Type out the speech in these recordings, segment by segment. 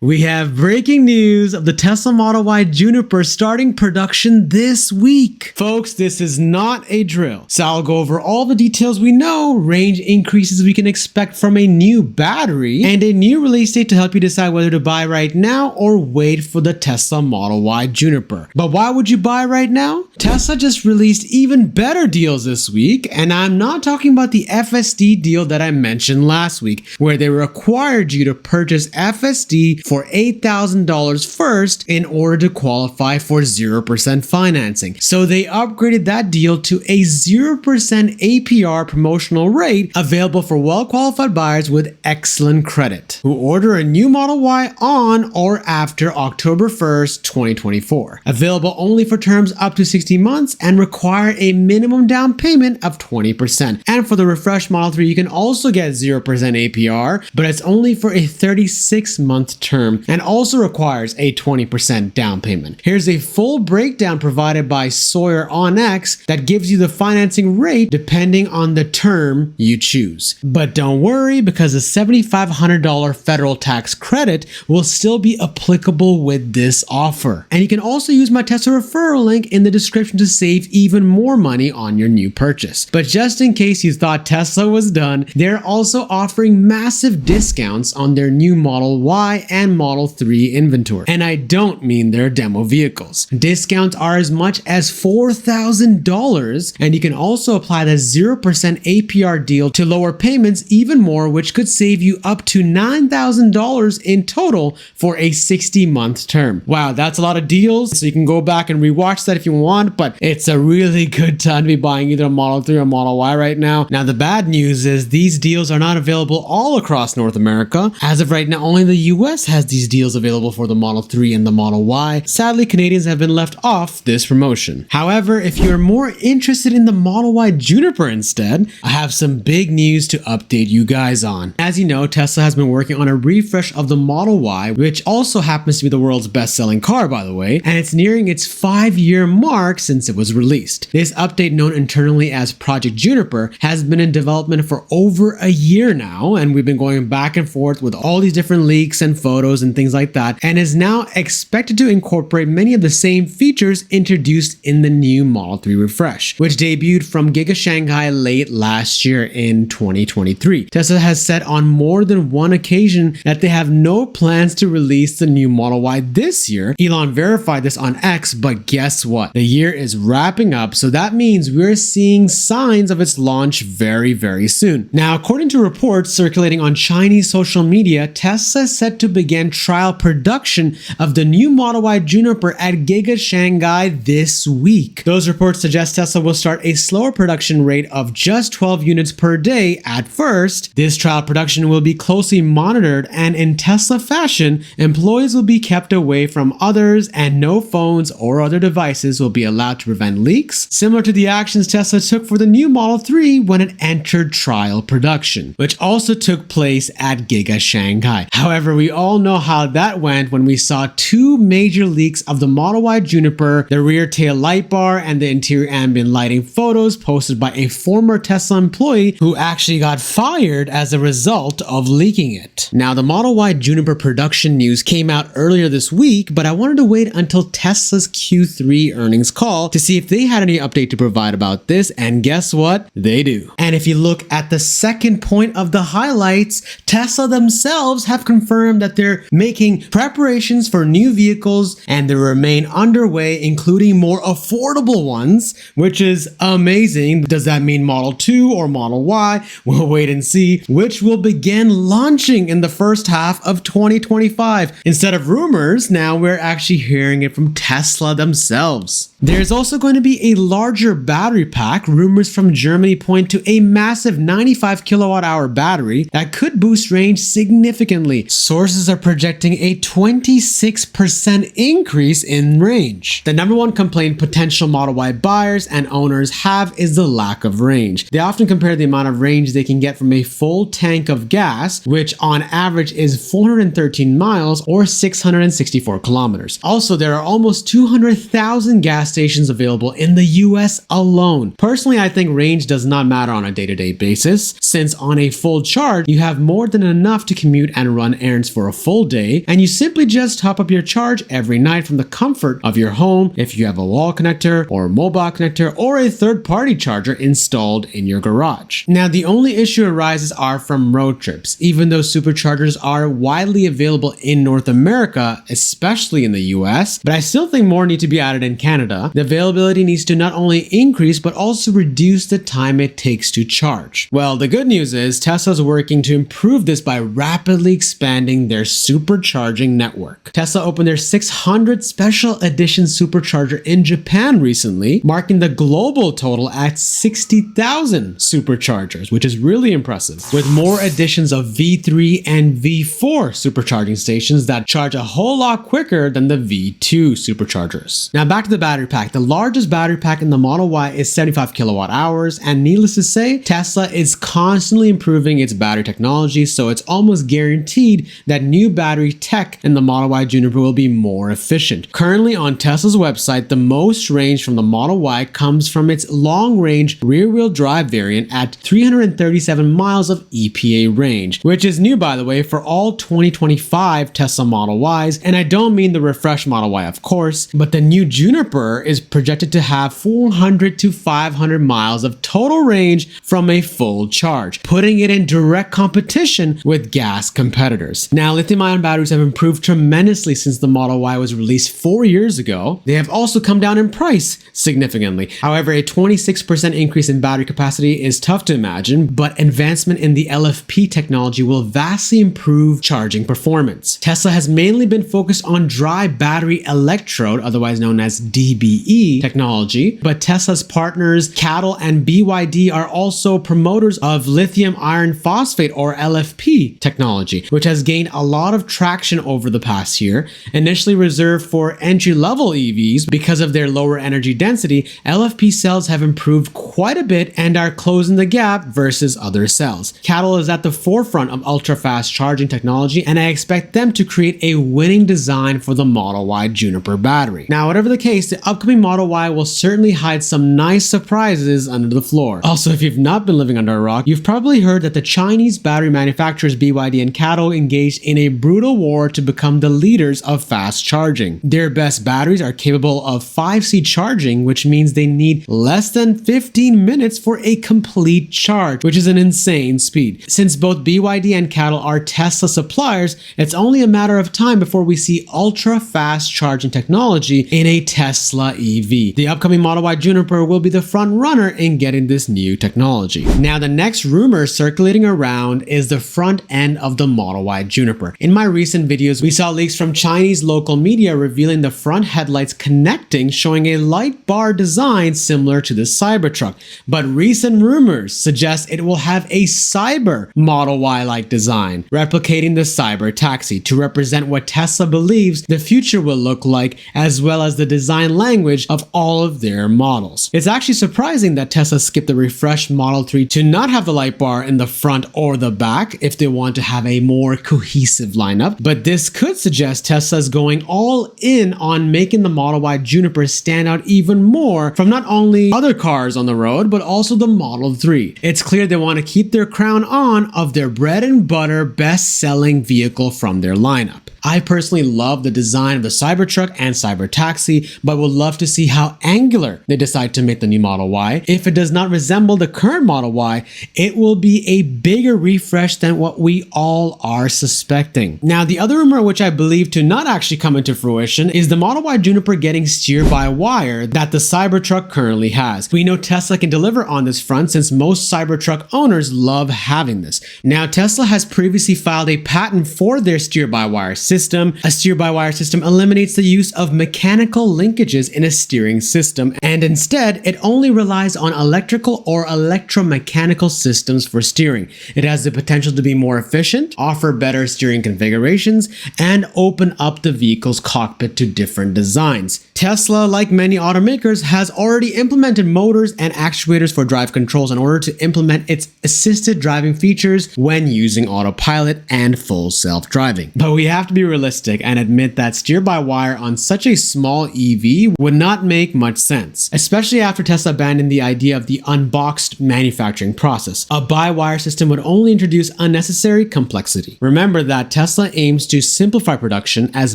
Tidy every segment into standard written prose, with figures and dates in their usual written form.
We have breaking news of the Tesla Model Y Juniper starting production this week. Folks, this is not a drill, so I'll go over all the details we know, range increases we can expect from a new battery, and a new release date to help you decide whether to buy right now or wait for the Tesla Model Y Juniper. But why would you buy right now? Tesla just released even better deals this week, and I'm not talking about the FSD deal that I mentioned last week, where they required you to purchase FSD for $8,000 first in order to qualify for 0% financing. So they upgraded that deal to a 0% APR promotional rate available for well-qualified buyers with excellent credit who order a new Model Y on or after October 1st, 2024. Available only for terms up to 60 months and require a minimum down payment of 20%. And for the refreshed Model 3, you can also get 0% APR, but it's only for a 36-month term and also requires a 20% down payment. Here's a full breakdown provided by Sawyer on X that gives you the financing rate depending on the term you choose. But don't worry, because the $7,500 federal tax credit will still be applicable with this offer. And you can also use my Tesla referral link in the description to save even more money on your new purchase. But just in case you thought Tesla was done, they're also offering massive discounts on their new Model Y and Model 3 inventory. And I don't mean their demo vehicles. Discounts are as much as $4,000, and you can also apply the 0% APR deal to lower payments even more, which could save you up to $9,000 in total for a 60-month term. Wow, that's a lot of deals, so you can go back and rewatch that if you want, but it's a really good time to be buying either a Model 3 or Model Y right now. Now, the bad news is these deals are not available all across North America. As of right now, only the US has these deals available for the Model 3 and the Model Y. Sadly, Canadians have been left off this promotion. However, if you're more interested in the Model Y Juniper instead, I have some big news to update you guys on. As you know, Tesla has been working on a refresh of the Model Y, which also happens to be the world's best-selling car, by the way, and it's nearing its 5-year mark since it was released. This update, known internally as Project Juniper, has been in development for over a year now, and we've been going back and forth with all these different leaks and photos and things like that, and is now expected to incorporate many of the same features introduced in the new Model 3 refresh, which debuted from Giga Shanghai late last year in 2023. Tesla has said on more than one occasion that they have no plans to release the new Model Y this year. Elon verified this on X, but guess what? The year is wrapping up, so that means we're seeing signs of its launch very, very soon. Now, according to reports circulating on Chinese social media, Tesla is set to begin trial production of the new Model Y Juniper at Giga Shanghai this week. Those reports suggest Tesla will start a slower production rate of just 12 units per day at first. This trial production will be closely monitored, and in Tesla fashion, employees will be kept away from others and no phones or other devices will be allowed to prevent leaks, similar to the actions Tesla took for the new Model 3 when it entered trial production, which also took place at Giga Shanghai. However, we all know how that went when we saw two major leaks of the Model Y Juniper, the rear tail light bar and the interior ambient lighting photos posted by a former Tesla employee who actually got fired as a result of leaking it. Now, the Model Y Juniper production news came out earlier this week, but I wanted to wait until Tesla's Q3 earnings call to see if they had any update to provide about this, and guess what? They do. And if you look at the second point of the highlights, Tesla themselves have confirmed that they're making preparations for new vehicles and they remain underway, including more affordable ones, which is amazing. Does that mean Model 2 or Model Y? We'll wait and see, which will begin launching in the first half of 2025. Instead of rumors, now we're actually hearing it from Tesla themselves. There's also going to be a larger battery pack. Rumors from Germany point to a massive 95 kilowatt hour battery that could boost range significantly. Sources are projecting a 26% increase in range. The number one complaint potential Model Y buyers and owners have is the lack of range. They often compare the amount of range they can get from a full tank of gas, which on average is 413 miles or 664 kilometers. Also, there are almost 200,000 gas stations available in the US alone. Personally, I think range does not matter on a day-to-day basis, since on a full charge, you have more than enough to commute and run errands for a full full day, and you simply just top up your charge every night from the comfort of your home if you have a wall connector or a mobile connector or a third-party charger installed in your garage. Now, the only issue arises are from road trips. Even though superchargers are widely available in North America, especially in the US, but I still think more need to be added in Canada. The availability needs to not only increase but also reduce the time it takes to charge. Well, the good news is Tesla's working to improve this by rapidly expanding their supercharging network. Tesla opened their 600 special edition supercharger in Japan recently, marking the global total at 60,000 superchargers, which is really impressive, with more additions of V3 and V4 supercharging stations that charge a whole lot quicker than the V2 superchargers. Now back to the battery pack. The largest battery pack in the Model Y is 75 kilowatt hours, and needless to say, Tesla is constantly improving its battery technology, so it's almost guaranteed that new battery tech in the Model Y Juniper will be more efficient. Currently on Tesla's website, the most range from the Model Y comes from its long-range rear-wheel drive variant at 337 miles of EPA range, which is new, by the way, for all 2025 Tesla Model Ys, and I don't mean the refreshed Model Y, of course, but the new Juniper is projected to have 400 to 500 miles of total range from a full charge, putting it in direct competition with gas competitors. Now, lithium-ion batteries have improved tremendously since the Model Y was released 4 years ago. They have also come down in price significantly. However, a 26% increase in battery capacity is tough to imagine, but advancement in the LFP technology will vastly improve charging performance. Tesla has mainly been focused on dry battery electrode, otherwise known as DBE technology, but Tesla's partners CATL and BYD are also promoters of lithium iron phosphate or LFP technology, which has gained a lot of traction over the past year. Initially reserved for entry-level EVs because of their lower energy density, LFP cells have improved quite a bit and are closing the gap versus other cells. CATL is at the forefront of ultra-fast charging technology, and I expect them to create a winning design for the Model Y Juniper battery. Now, whatever the case, the upcoming Model Y will certainly hide some nice surprises under the floor. Also, if you've not been living under a rock, you've probably heard that the Chinese battery manufacturers BYD and CATL engaged in a brutal war to become the leaders of fast charging. Their best batteries are capable of 5C charging, which means they need less than 15 minutes for a complete charge, which is an insane speed. Since both BYD and CATL are Tesla suppliers, it's only a matter of time before we see ultra-fast charging technology in a Tesla EV. The upcoming Model Y Juniper will be the front runner in getting this new technology. Now, the next rumor circulating around is the front end of the Model Y Juniper. In my recent videos, we saw leaks from Chinese local media revealing the front headlights connecting, showing a light bar design similar to the Cybertruck. But recent rumors suggest it will have a Cyber Model Y-like design, replicating the Cyber taxi to represent what Tesla believes the future will look like, as well as the design language of all of their models. It's actually surprising that Tesla skipped the refreshed Model 3 to not have the light bar in the front or the back if they want to have a more cohesive lineup, but this could suggest Tesla's going all in on making the Model Y Juniper stand out even more from not only other cars on the road, but also the Model 3. It's clear they want to keep their crown on of their bread and butter best-selling vehicle from their lineup. I personally love the design of the Cybertruck and Cybertaxi, but would love to see how angular they decide to make the new Model Y. If it does not resemble the current Model Y, it will be a bigger refresh than what we all are suspecting. Now, the other rumor, which I believe to not actually come into fruition, is the Model Y Juniper getting steer-by-wire that the Cybertruck currently has. We know Tesla can deliver on this front since most Cybertruck owners love having this. Now, Tesla has previously filed a patent for their steer-by-wire system. A steer-by-wire system eliminates the use of mechanical linkages in a steering system, and instead, it only relies on electrical or electromechanical systems for steering. It has the potential to be more efficient, offer better steering configurations, and open up the vehicle's cockpit to different designs. Tesla, like many automakers, has already implemented motors and actuators for drive controls in order to implement its assisted driving features when using autopilot and full self-driving. But we have to be be realistic and admit that steer-by-wire on such a small EV would not make much sense, especially after Tesla abandoned the idea of the unboxed manufacturing process. A by-wire system would only introduce unnecessary complexity. Remember that Tesla aims to simplify production as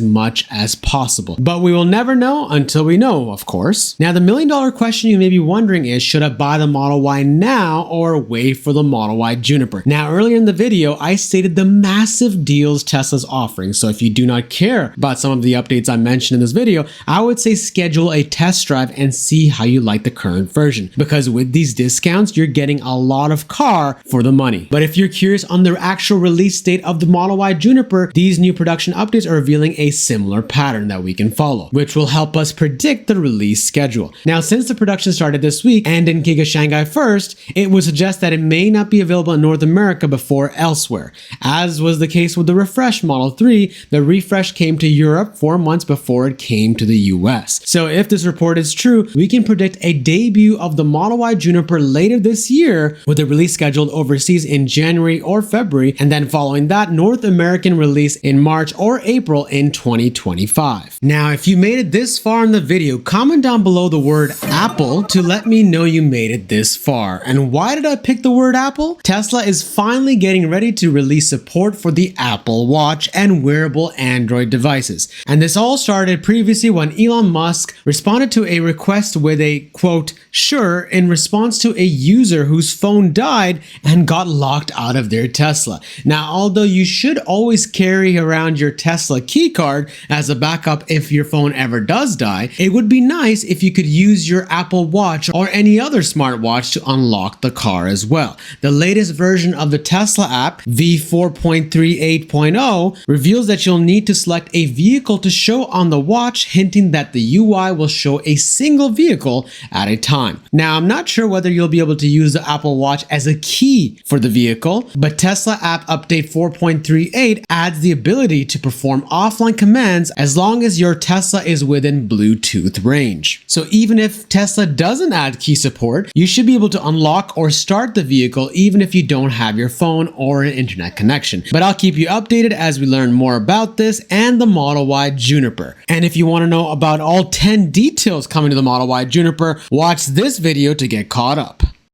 much as possible, but we will never know until we know, of course. Now, the million-dollar question you may be wondering is, should I buy the Model Y now or wait for the Model Y Juniper? Now, earlier in the video, I stated the massive deals Tesla's offering, so if you do not care about some of the updates I mentioned in this video, I would say schedule a test drive and see how you like the current version, because with these discounts, you're getting a lot of car for the money. But if you're curious on the actual release date of the Model Y Juniper, these new production updates are revealing a similar pattern that we can follow, which will help us predict the release schedule. Now, since the production started this week and in Giga Shanghai first, it would suggest that it may not be available in North America before elsewhere. As was the case with the refreshed Model 3, the refresh came to Europe 4 months before it came to the US. So if this report is true, we can predict a debut of the Model Y Juniper later this year, with a release scheduled overseas in January or February, and then following that, North American release in March or April in 2025. Now, if you made it this far in the video, comment down below the word Apple to let me know you made it this far. And why did I pick the word Apple? Tesla is finally getting ready to release support for the Apple Watch and wearable Android devices. And this all started previously when Elon Musk responded to a request with a quote, "sure," in response to a user whose phone died and got locked out of their Tesla. Now, although you should always carry around your Tesla keycard as a backup if your phone ever does die, it would be nice if you could use your Apple Watch or any other smartwatch to unlock the car as well. The latest version of the Tesla app, v4.38.0, reveals that you'll need to select a vehicle to show on the watch, hinting that the UI will show a single vehicle at a time. Now, I'm not sure whether you'll be able to use the Apple Watch as a key for the vehicle, but Tesla app update 4.38 adds the ability to perform offline commands as long as your Tesla is within Bluetooth range. So even if Tesla doesn't add key support, you should be able to unlock or start the vehicle even if you don't have your phone or an internet connection. But I'll keep you updated as we learn more about this and the Model Y Juniper. And if you want to know about all 10 details coming to the Model Y Juniper, watch this video to get caught up.